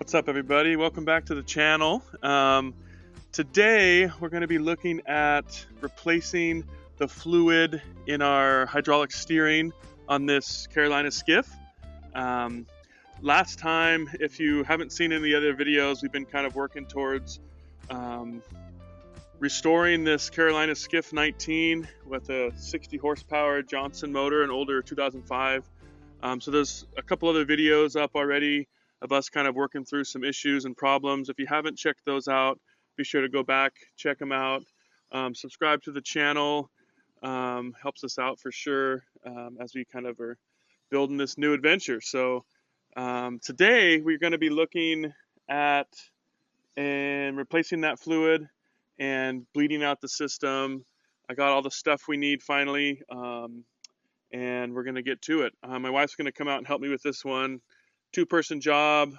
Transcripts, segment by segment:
What's up, everybody? Welcome back to the channel. Today we're going to be looking at replacing the fluid in our hydraulic steering on this Carolina skiff. Last time, if you haven't seen any of the other videos, we've been kind of working towards restoring this Carolina Skiff 19 with a 60 horsepower Johnson motor, an older 2005. So there's a couple other videos up already of us kind of working through some issues and problems. If you haven't checked those out, be sure to go back, check them out. Subscribe to the channel, helps us out for sure as we kind of are building this new adventure. So today we're going to be looking at and replacing that fluid and bleeding out the system. I got all the stuff we need finally, and we're going to get to it. My wife's going to come out and help me with this one. Two-person job,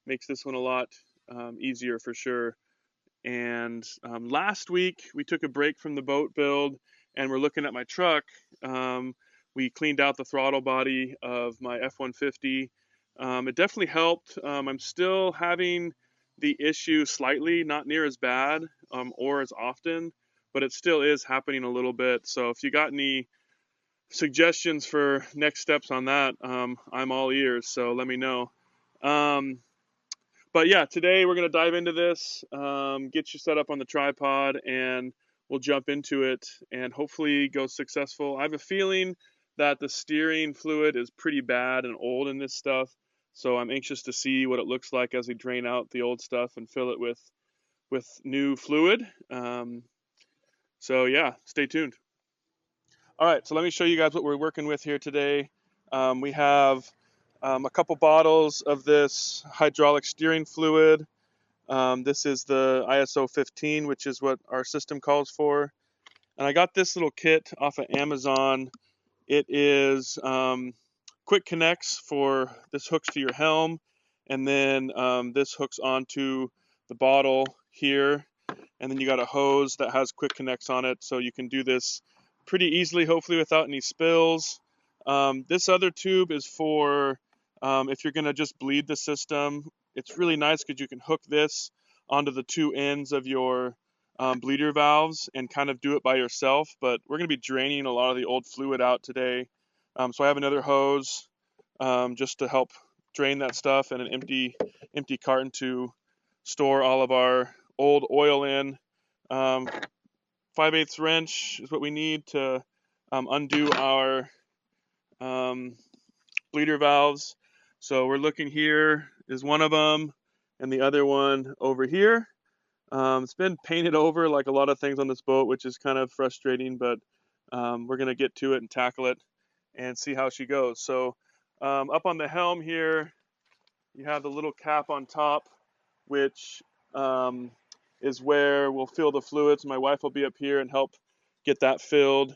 makes this one a lot easier for sure. And last week we took a break from the boat build and we're looking at my truck. We cleaned out the throttle body of my F-150. It definitely helped. I'm still having the issue slightly, not near as bad or as often, but it still is happening a little bit. So if you got any suggestions for next steps on that, I'm all ears, so let me know. But yeah, today we're going to dive into this, get you set up on the tripod, and we'll jump into it and hopefully go successful. I have a feeling that the steering fluid is pretty bad and old in this stuff, so I'm anxious to see what it looks like as we drain out the old stuff and fill it with new fluid. So yeah, stay tuned. All right, so let me show you guys what we're working with here today. We have a couple bottles of this hydraulic steering fluid. This is the ISO 15, which is what our system calls for. And I got this little kit off of Amazon. It is quick connects for this hooks to your helm, and then this hooks onto the bottle here. And then you got a hose that has quick connects on it, so you can do this pretty easily, hopefully without any spills. This other tube is for if you're going to just bleed the system. It's really nice because you can hook this onto the two ends of your bleeder valves and kind of do it by yourself, but we're going to be draining a lot of the old fluid out today. So I have another hose just to help drain that stuff, and an empty carton to store all of our old oil in. 5/8 wrench is what we need to undo our bleeder valves. So we're looking here is one of them, and the other one over here. It's been painted over like a lot of things on this boat, which is kind of frustrating, but we're going to get to it and tackle it and see how she goes. So up on the helm here, you have the little cap on top, which is where we'll fill the fluids. My wife will be up here and help get that filled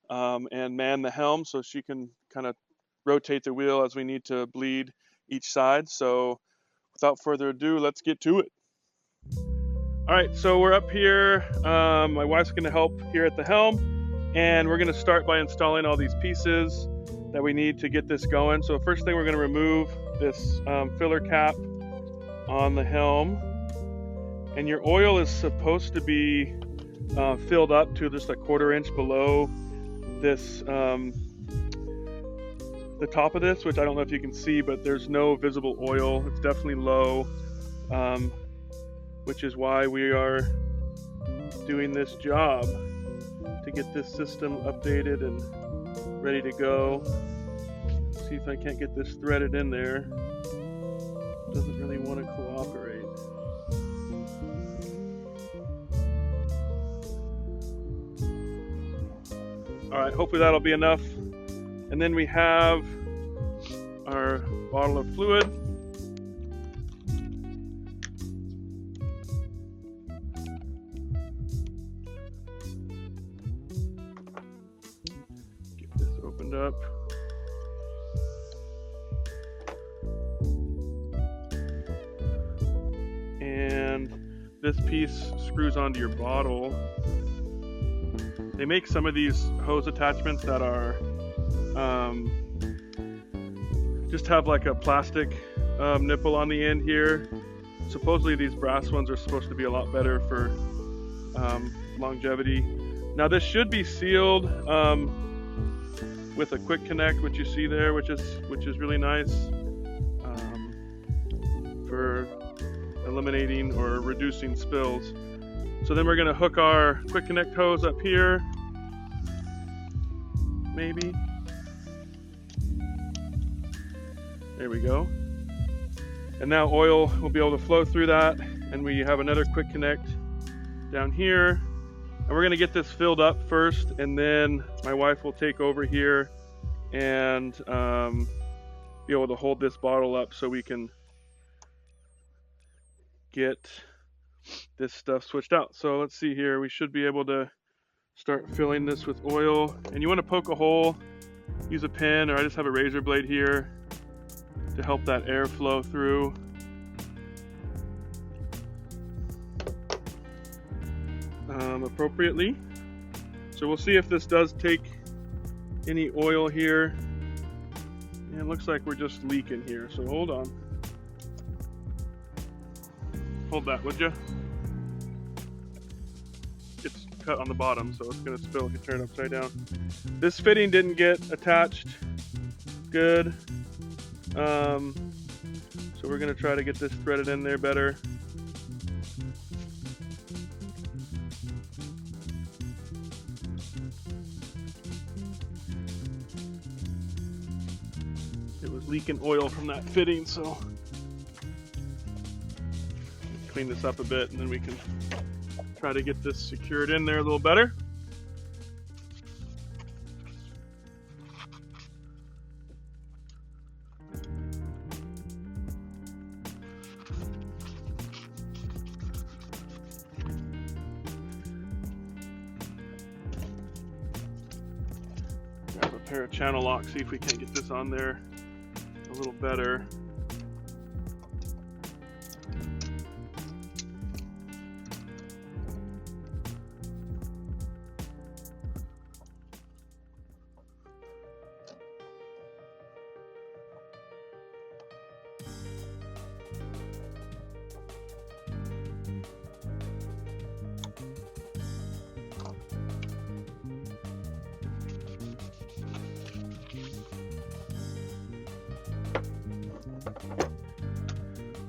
and man the helm so she can kind of rotate the wheel as we need to bleed each side. So without further ado, let's get to it. All right, so we're up here. My wife's going to help here at the helm, and we're going to start by installing all these pieces that we need to get this going. So first thing, we're going to remove this filler cap on the helm. And your oil is supposed to be filled up to just a 1/4 inch below this, the top of this, which I don't know if you can see, but there's no visible oil. It's definitely low, which is why we are doing this job to get this system updated and ready to go. See if I can't get this threaded in there. Doesn't really want to cooperate. All right, hopefully that'll be enough. And then we have our bottle of fluid. Get this opened up. And this piece screws onto your bottle. They make some of these hose attachments that are just have like a plastic nipple on the end here. Supposedly these brass ones are supposed to be a lot better for longevity. Now this should be sealed with a quick connect, which you see there, which is really nice for eliminating or reducing spills. So then we're going to hook our quick connect hose up here, maybe. There we go. And now oil will be able to flow through that, and we have another quick connect down here. And we're going to get this filled up first, and then my wife will take over here and be able to hold this bottle up so we can get this stuff switched out. So let's see here. We should be able to start filling this with oil. And you want to poke a hole, use a pen, or I just have a razor blade here to help that air flow through. Appropriately. So we'll see if this does take any oil here. And it looks like we're just leaking here, so hold on. Hold that, would you? It's cut on the bottom, so it's gonna spill if you turn it upside down. This fitting didn't get attached good. So we're gonna try to get this threaded in there better. It was leaking oil from that fitting, so clean this up a bit and then we can try to get this secured in there a little better. Grab a pair of channel locks, see if we can't get this on there a little better.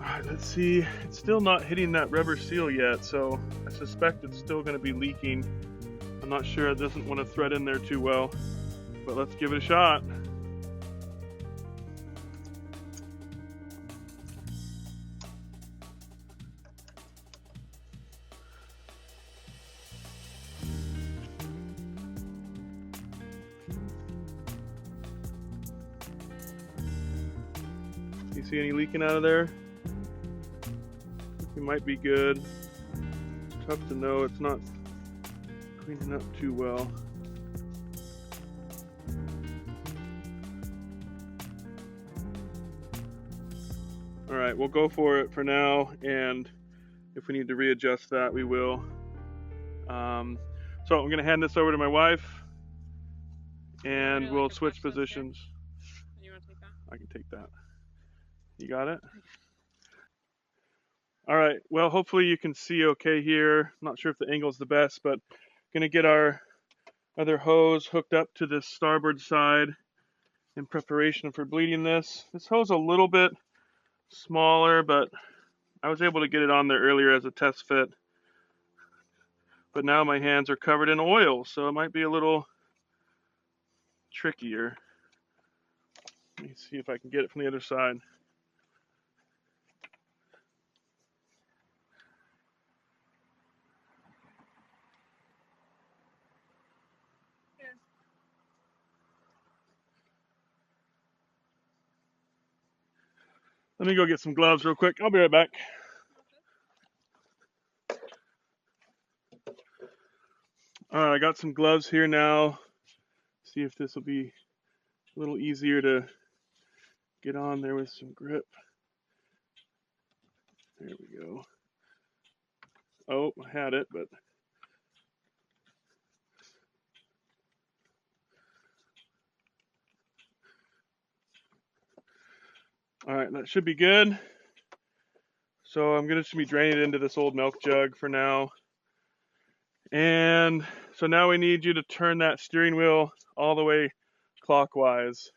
Alright, let's see. It's still not hitting that rubber seal yet, so I suspect it's still going to be leaking. I'm not sure. It doesn't want to thread in there too well, but let's give it a shot. You see any leaking out of there? It might be good. It's tough to know. It's not cleaning up too well. All right, we'll go for it for now, and if we need to readjust that, we will. So I'm going to hand this over to my wife, and we'll switch positions. You want to take that? I can take that. You got it? All right, well, hopefully you can see okay here. Not sure if the angle's the best, but going to get our other hose hooked up to this starboard side in preparation for bleeding this. This hose is a little bit smaller, but I was able to get it on there earlier as a test fit. But now my hands are covered in oil, so it might be a little trickier. Let me see if I can get it from the other side. Let me go get some gloves real quick. I'll be right back. All right, I got some gloves here now. See if this will be a little easier to get on there with some grip. There we go. Oh, I had it, but All right, that should be good. So I'm just gonna be draining it into this old milk jug for now. And so now we need you to turn that steering wheel all the way clockwise.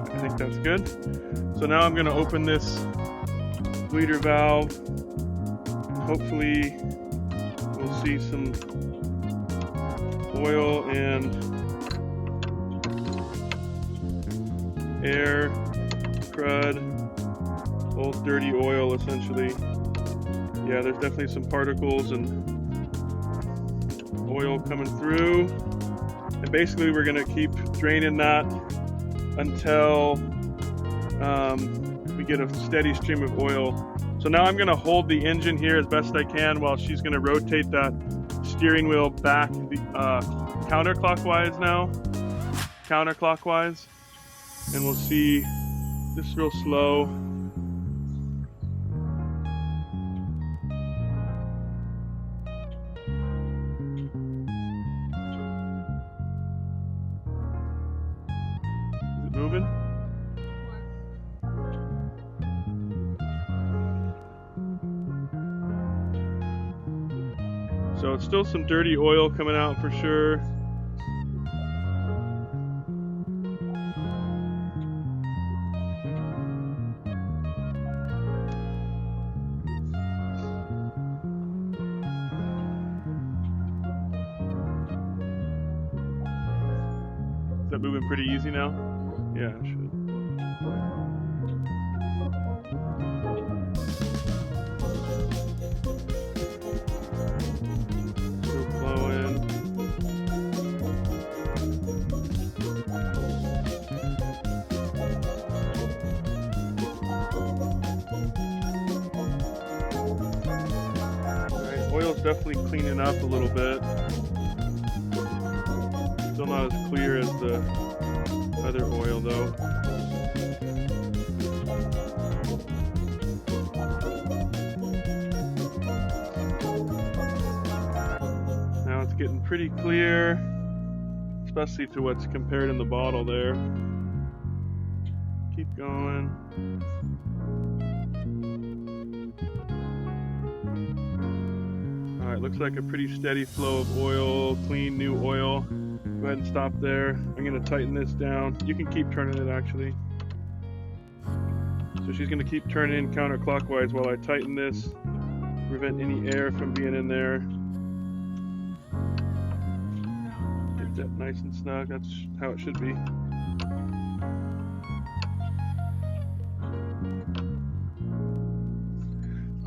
I think that's good. So now I'm going to open this bleeder valve. Hopefully we'll see some oil and air, crud, old dirty oil essentially. Yeah, there's definitely some particles and oil coming through. And basically we're going to keep draining that until we get a steady stream of oil. So now I'm going to hold the engine here as best I can while she's going to rotate that steering wheel back counterclockwise now. Counterclockwise. And we'll see this real slow. Is it moving? So it's still some dirty oil coming out for sure. Is that moving pretty easy now? Yeah, it should. Still flowing. Alright, oil's definitely cleaning up a little bit. Still not as clear as the other oil though. Now it's getting pretty clear, especially to what's compared in the bottle there. Keep going. Alright, looks like a pretty steady flow of oil, clean new oil. Go ahead and stop there. I'm going to tighten this down. You can keep turning it actually. So she's going to keep turning counterclockwise while I tighten this, prevent any air from being in there. Get that nice and snug. That's how it should be.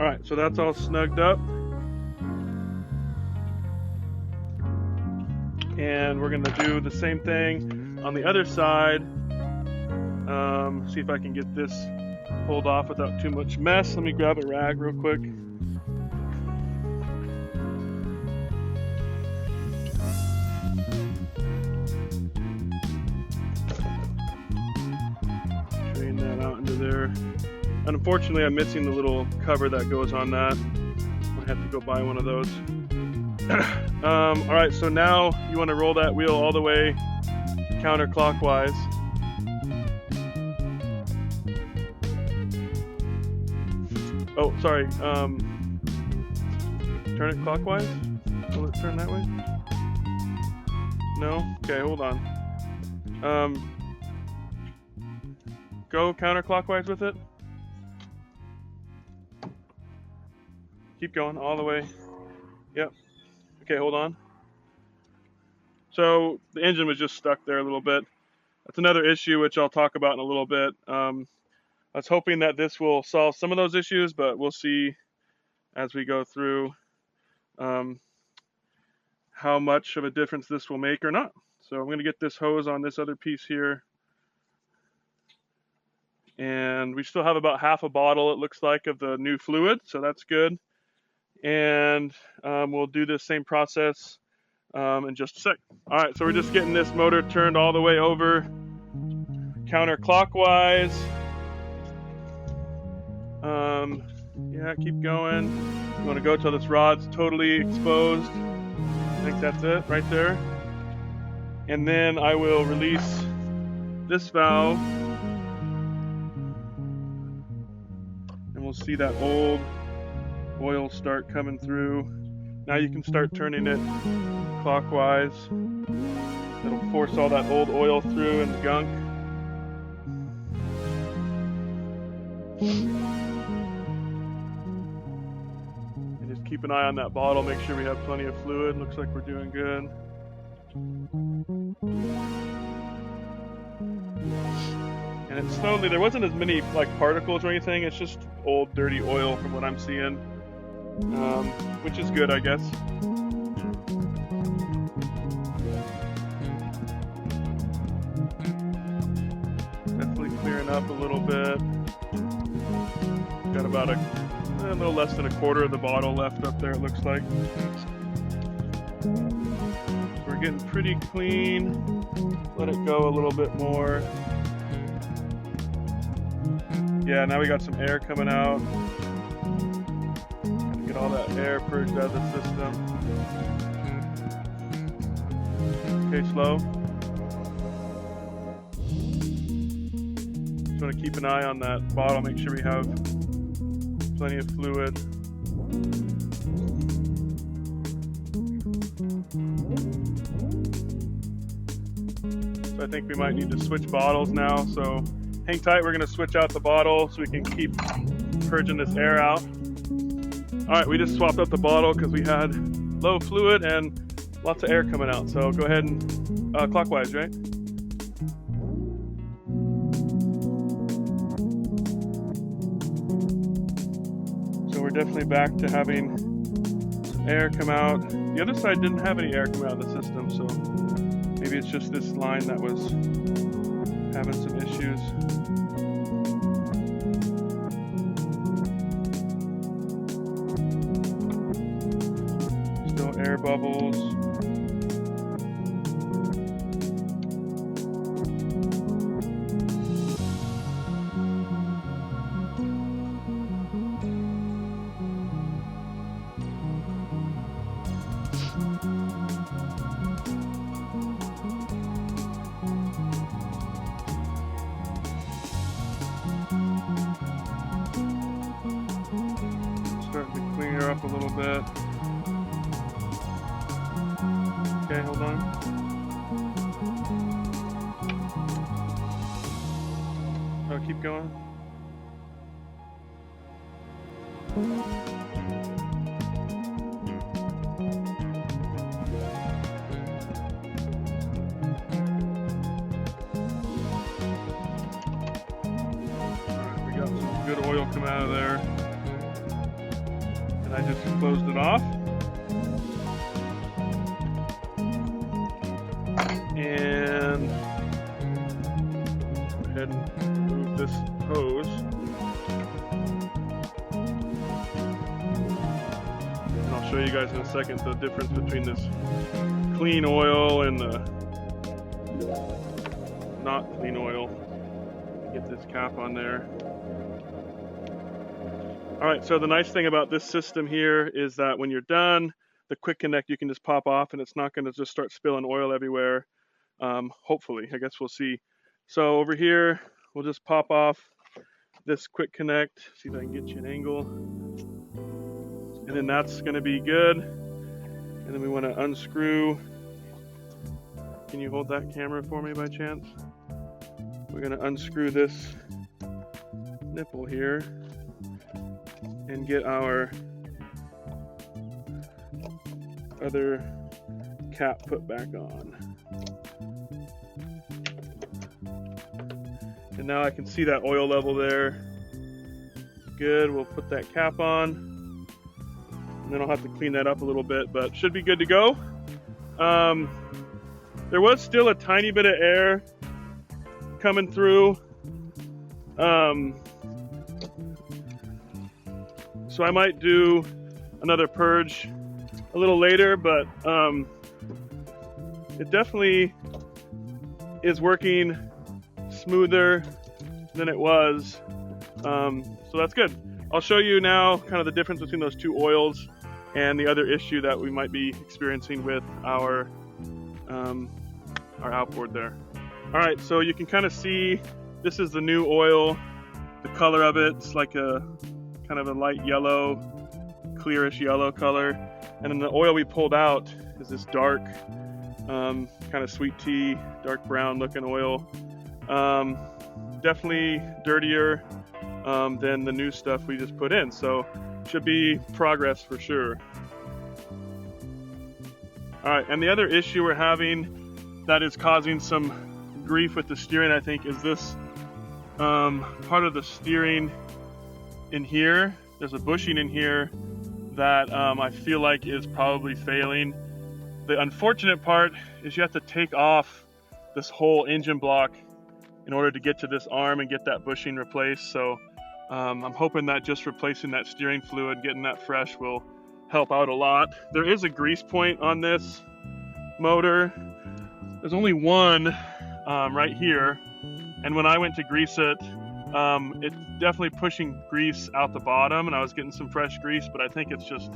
Alright, so that's all snugged up. And we're going to do the same thing on the other side. See if I can get this pulled off without too much mess. Let me grab a rag real quick. Drain that out into there. And unfortunately, I'm missing the little cover that goes on that. I have to go buy one of those. Alright, so now you want to roll that wheel all the way counterclockwise. Oh, sorry. Turn it clockwise? Will it turn that way? No? Okay, hold on. Go counterclockwise with it. Keep going all the way. Yep. Okay, hold on. So the engine was just stuck there a little bit. That's another issue which I'll talk about in a little bit. I was hoping that this will solve some of those issues, but we'll see as we go through how much of a difference this will make or not. So I'm going to get this hose on this other piece here. And we still have about half a bottle, it looks like, of the new fluid, so that's good. And we'll do the same process in just a sec. All right, so we're just getting this motor turned all the way over counterclockwise. Yeah, keep going. You want to go till this rod's totally exposed. I think that's it right there. And then I will release this valve, and we'll see that old oil start coming through. Now you can start turning it clockwise. It'll force all that old oil through and gunk. And just keep an eye on that bottle, make sure we have plenty of fluid. Looks like we're doing good. And it's slowly, there wasn't as many like particles or anything, it's just old dirty oil from what I'm seeing, which is good, I guess. Definitely clearing up a little bit. Got about a little less than a quarter of the bottle left up there, it looks like. So we're getting pretty clean. Let it go a little bit more. Yeah, now we got some air coming out. Gotta get all that air purged out of the system. Okay, slow. Just want to keep an eye on that bottle, make sure we have plenty of fluid. So I think we might need to switch bottles now, so hang tight, we're gonna switch out the bottle so we can keep purging this air out. All right, we just swapped out the bottle because we had low fluid and lots of air coming out. So go ahead and clockwise, right? So we're definitely back to having some air come out. The other side didn't have any air coming out of the system, so maybe it's just this line that was having some issues. Still air bubbles. Starting to clean her up a little bit. Okay, hold on. Oh, keep going. Alright, we got some good oil coming out of there. And I just closed it off. And go ahead and remove this hose. And I'll show you guys in a second the difference between this clean oil and the not clean oil. Get this cap on there. All right, so the nice thing about this system here is that when you're done, the quick connect you can just pop off and it's not going to just start spilling oil everywhere. Hopefully, I guess we'll see. So over here, we'll just pop off this quick connect. See if I can get you an angle. And then that's going to be good. And then we want to unscrew. Can you hold that camera for me by chance? We're going to unscrew this nipple here and get our other cap put back on. And now I can see that oil level there. Good, we'll put that cap on. And then I'll have to clean that up a little bit, but should be good to go. There was still a tiny bit of air coming through. So I might do another purge a little later, but it definitely is working smoother than it was. So that's good. I'll show you now kind of the difference between those two oils and the other issue that we might be experiencing with our outboard there. All right, so you can kind of see this is the new oil. The color of it's like a kind of a light yellow, clearish yellow color. And then the oil we pulled out is this dark, kind of sweet tea, dark brown looking oil. Definitely dirtier than the new stuff we just put in. So should be progress for sure. All right, and the other issue we're having that is causing some grief with the steering, I think, is this part of the steering in here. There's a bushing in here that I feel like is probably failing. The unfortunate part is you have to take off this whole engine block in order to get to this arm and get that bushing replaced. So I'm hoping that just replacing that steering fluid, getting that fresh, will help out a lot. There is a grease point on this motor. There's only one right here, and when I went to grease it, it's definitely pushing grease out the bottom, and I was getting some fresh grease, but I think it's just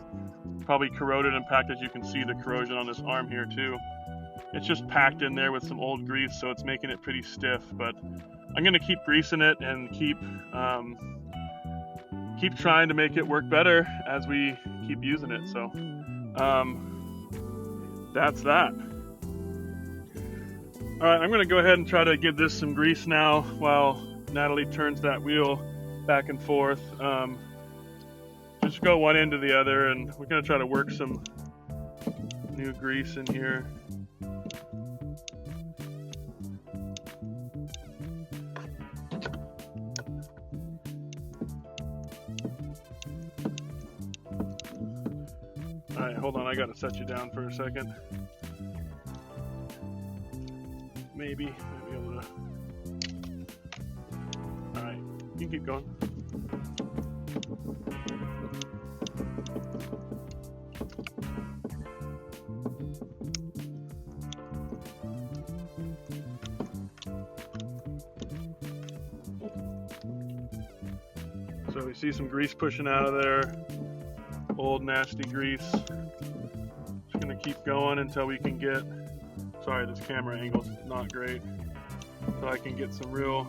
probably corroded and packed. As you can see, the corrosion on this arm here too. It's just packed in there with some old grease, so it's making it pretty stiff, but I'm gonna keep greasing it and keep trying to make it work better as we keep using it. So that's that. All right, I'm gonna go ahead and try to give this some grease now while Natalie turns that wheel back and forth. Just go one end to the other, and we're gonna try to work some new grease in here. All right, hold on, I gotta set you down for a second. Maybe be able to. All right, you can keep going. So we see some grease pushing out of there, old nasty grease. Just gonna keep going until we can get, sorry, this camera angle's not great, so I can get some real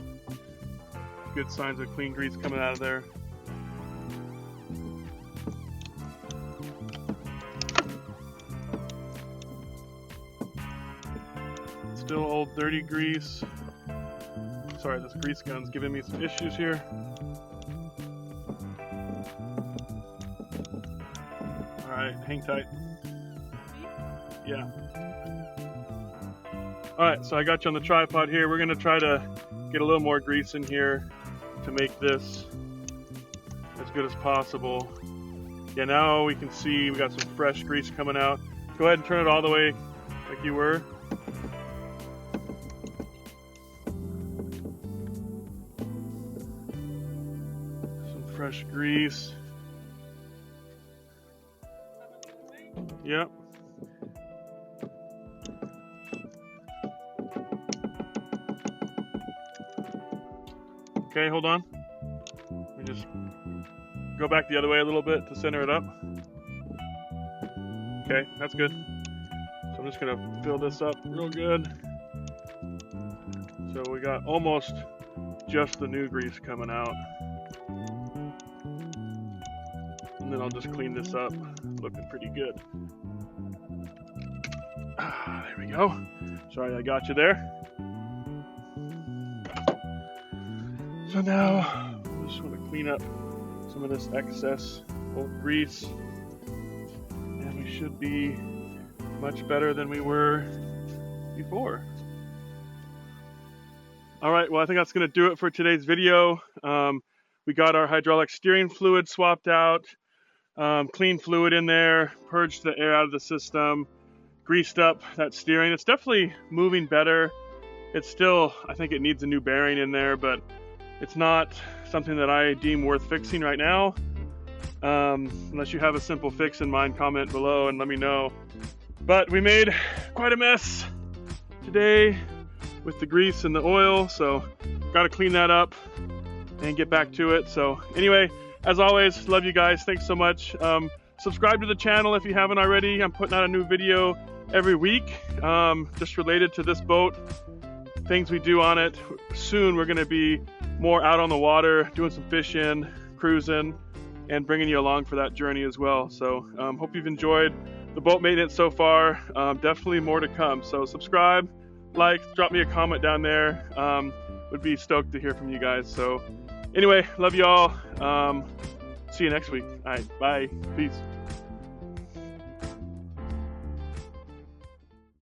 good signs of clean grease coming out of there. Still old dirty grease. Sorry, this grease gun's giving me some issues here. Alright, hang tight. Yeah. Alright, so I got you on the tripod here. We're going to try to get a little more grease in here to make this as good as possible. Yeah, now we can see we got some fresh grease coming out. Go ahead and turn it all the way like you were. Some fresh grease. Yep. Okay, hold on. Let me just go back the other way a little bit to center it up. Okay, that's good. So I'm just gonna fill this up real good. So we got almost just the new grease coming out. And then I'll just clean this up, looking pretty good. There we go. Sorry, I got you there. So now, I just want to clean up some of this excess old grease, and we should be much better than we were before. All right, well, I think that's going to do it for today's video. We got our hydraulic steering fluid swapped out, clean fluid in there, purged the air out of the system, greased up that steering. It's definitely moving better. It's still, I think it needs a new bearing in there, but it's not something that I deem worth fixing right now. Unless you have a simple fix in mind, comment below and let me know. But we made quite a mess today. with the grease and the oil, so got to clean that up and get back to it. So anyway, as always, love you guys. Thanks so much. Subscribe to the channel if you haven't already. I'm putting out a new video every week, just related to this boat, things we do on it. Soon we're going to be more out on the water, doing some fishing, cruising, and bringing you along for that journey as well. So hope you've enjoyed the boat maintenance so far. Definitely more to come. So subscribe, like, drop me a comment down there. Would be stoked to hear from you guys. So anyway, love you all. See you next week. All right, bye. Peace.